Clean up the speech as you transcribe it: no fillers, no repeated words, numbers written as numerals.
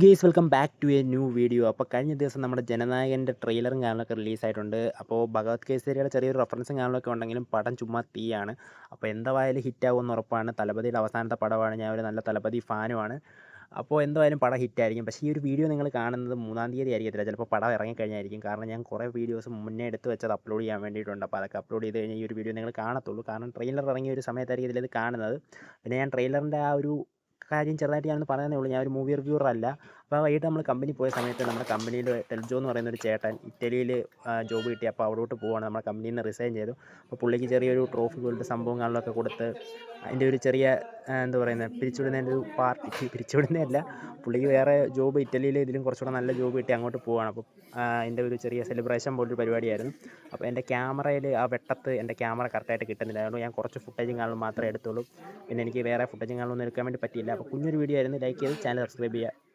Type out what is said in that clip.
Guys welcome back to a new video. അപ്പോൾ കഴിഞ്ഞ ദിവസം നമ്മുടെ ജനനായകൻ്റെ ട്രെയിലറും കാണലൊക്കെ റിലീസായിട്ടുണ്ട്. അപ്പോൾ ഭഗവത് കേസരിയുടെ ചെറിയൊരു റെഫറൻസും കാണലൊക്കെ ഉണ്ടെങ്കിലും പടം ചുമ്മാ തീയാണ്. അപ്പോൾ എന്തായാലും ഹിറ്റാകുമെന്ന് ഉറപ്പാണ്. തലപതിയുടെ അവസാനത്തെ പടമാണ്. ഞാൻ ഒരു നല്ല തലപതി ഫാനുമാണ്. അപ്പോൾ എന്തായാലും പടം ഹിറ്റായിരിക്കും. പക്ഷേ ഈ ഒരു വീഡിയോ നിങ്ങൾ കാണുന്നത് 3-ാം തീയതി ആയിരിക്കത്തില്ല, ചിലപ്പോൾ പടം ഇറങ്ങിക്കഴിഞ്ഞായിരിക്കും. കാരണം ഞാൻ കുറേ വീഡിയോസ് മുന്നേ എടുത്ത് വെച്ചത് അപ്ലോഡ് ചെയ്യാൻ വേണ്ടിയിട്ടുണ്ട്. അപ്പോൾ അതൊക്കെ അപ്ലോഡ് ചെയ്ത് കഴിഞ്ഞാൽ ഈ ഒരു വീഡിയോ നിങ്ങൾ കാണത്തുള്ളൂ. കാരണം ട്രെയിലർ ഇറങ്ങിയ ഒരു സമയത്തായിരിക്കും ഇതിലത് കാണുന്നത്. പിന്നെ ഞാൻ ട്രെയിലറിൻ്റെ ആ ഒരു കാര്യം ചെറുതായിട്ട് ഞാനൊന്ന് പറയുന്നേ ഉള്ളൂ. ഞാൻ ഒരു മൂവി റിവ്യൂവർ അല്ല. അപ്പോൾ വൈകിട്ട് നമ്മൾ കമ്പനി പോയ സമയത്ത് നമ്മുടെ കമ്പനിയിൽ ടെൽജോ എന്ന് പറയുന്ന ഒരു ചേട്ടൻ ഇറ്റലിയിൽ ജോബ് കിട്ടി. അപ്പോൾ അവിടോട്ട് പോവുകയാണ്. നമ്മുടെ കമ്പനിയിൽ നിന്ന് റിസൈൻ ചെയ്തു. അപ്പോൾ പുള്ളിക്ക് ചെറിയൊരു ട്രോഫി പോലത്തെ സംഭവങ്ങളിലൊക്കെ കൊടുത്ത് അതിൻ്റെ ഒരു ചെറിയ എന്താ പറയുന്നത്, പിരിച്ചുവിടുന്നതിൻ്റെ ഒരു പാർട്ടി, പിരിച്ചുവിടുന്നതല്ല, പുള്ളിക്ക് വേറെ ജോബ് ഇറ്റലിയിൽ ഇതിലും കുറച്ചുകൂടെ നല്ല ജോബ് കിട്ടി അങ്ങോട്ട് പോവുകയാണ്. അപ്പോൾ അതിൻ്റെ ഒരു ചെറിയ സെലിബ്രേഷൻ പോലൊരു പരിപാടിയായിരുന്നു. അപ്പോൾ എൻ്റെ ക്യാമറയിൽ ആ വെട്ടത്ത് എൻ്റെ ക്യാമറ കറക്റ്റായിട്ട് കിട്ടുന്നില്ല. അതുകൊണ്ട് ഞാൻ കുറച്ച് ഫുട്ടേജും കാണലും മാത്രമേ എടുത്തുള്ളൂ. പിന്നെ എനിക്ക് വേറെ ഫുട്ടേജും കാണലൊന്നും എടുക്കാൻ വേണ്ടി പറ്റിയില്ല. അപ്പോൾ കുഞ്ഞൊരു വീഡിയോ ആയിരുന്നു. ലൈക്ക് ചെയ്ത് ചാനൽ സബ്സ്ക്രൈബ് ചെയ്യുക.